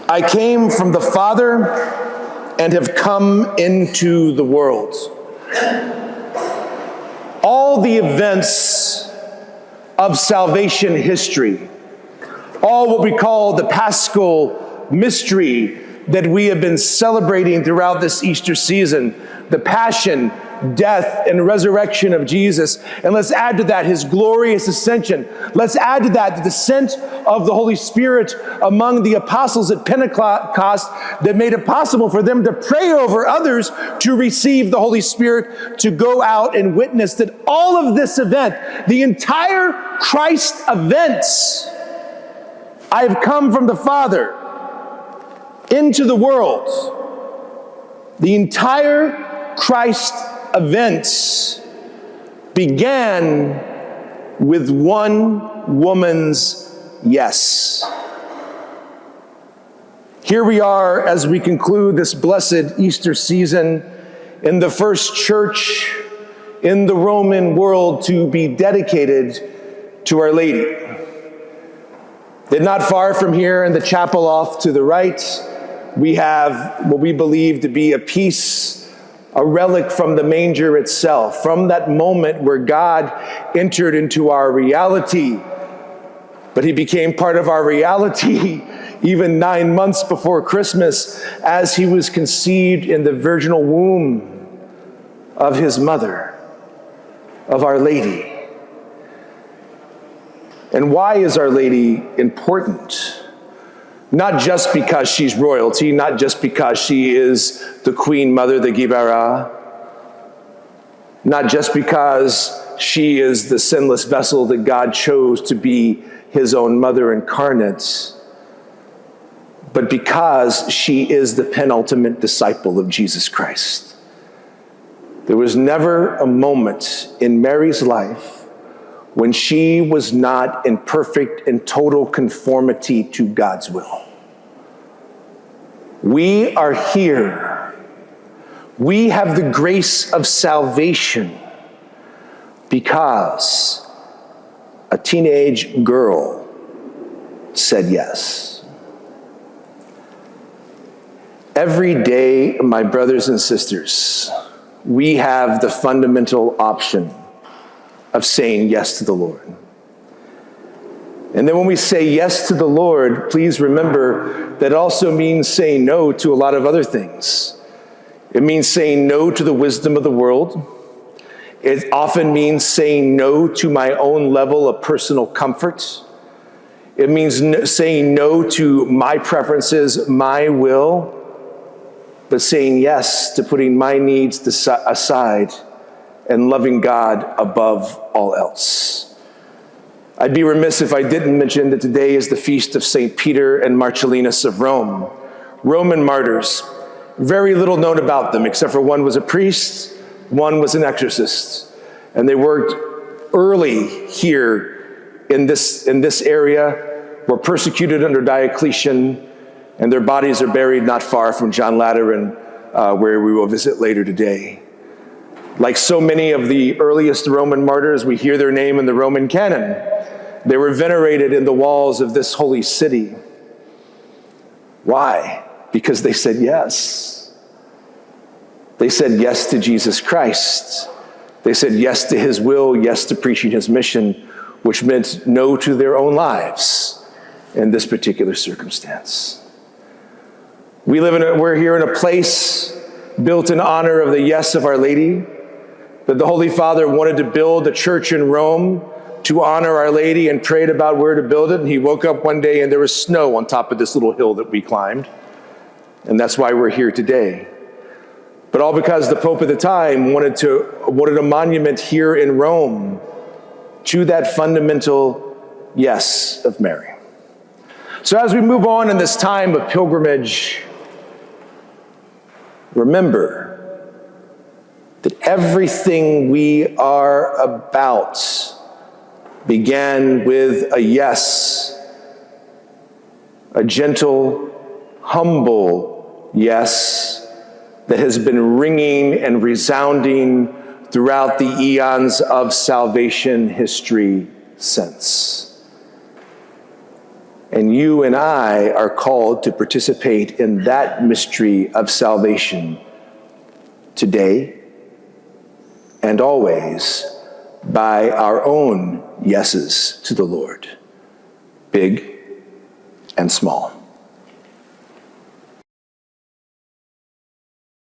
I came from the Father and have come into the world. All the events of salvation history, all what we call the Paschal mystery that we have been celebrating throughout this Easter season, the passion, death, and resurrection of Jesus. And let's add to that his glorious ascension. Let's add to that the descent of the Holy Spirit among the apostles at Pentecost that made it possible for them to pray over others to receive the Holy Spirit, to go out and witness that all of this event, the entire Christ events, I have come from the Father into the world. The entire Christ events began with one woman's yes. Here we are as we conclude this blessed Easter season in the first church in the Roman world to be dedicated to Our Lady. That not far from here in the chapel off to the right, we have what we believe to be a piece, a relic from the manger itself, from that moment where God entered into our reality. But he became part of our reality even 9 months before Christmas as he was conceived in the virginal womb of his mother, of Our Lady. And why is Our Lady important? Not just because she's royalty, not just because she is the Queen Mother, the Gibara, not just because she is the sinless vessel that God chose to be his own mother incarnate, but because she is the penultimate disciple of Jesus Christ. There was never a moment in Mary's life when she was not in perfect and total conformity to God's will. We are here. We have the grace of salvation because a teenage girl said yes. Every day, my brothers and sisters, we have the fundamental option of saying yes to the Lord. And then when we say yes to the Lord, please remember that also means saying no to a lot of other things. It means saying no to the wisdom of the world. It often means saying no to my own level of personal comfort. It means saying no to my preferences, my will, but saying yes to putting my needs aside and loving God above all else. I'd be remiss if I didn't mention that today is the feast of St. Peter and Marcellinus of Rome, Roman martyrs. Very little known about them, except for one was a priest, one was an exorcist. And they worked early here in this area, were persecuted under Diocletian, and their bodies are buried not far from John Lateran, where we will visit later today. Like so many of the earliest Roman martyrs, we hear their name in the Roman canon. They were venerated in the walls of this holy city. Why? Because they said yes. They said yes to Jesus Christ. They said yes to his will, yes to preaching his mission, which meant no to their own lives in this particular circumstance. We're here in a place built in honor of the yes of Our Lady, that the Holy Father wanted to build a church in Rome to honor Our Lady and prayed about where to build it. And he woke up one day and there was snow on top of this little hill that we climbed. And that's why we're here today. But all because the Pope at the time wanted a monument here in Rome to that fundamental yes of Mary. So as we move on in this time of pilgrimage, remember that everything we are about began with a yes, a gentle, humble yes that has been ringing and resounding throughout the eons of salvation history since. And you and I are called to participate in that mystery of salvation today and always by our own yeses to the Lord, big and small.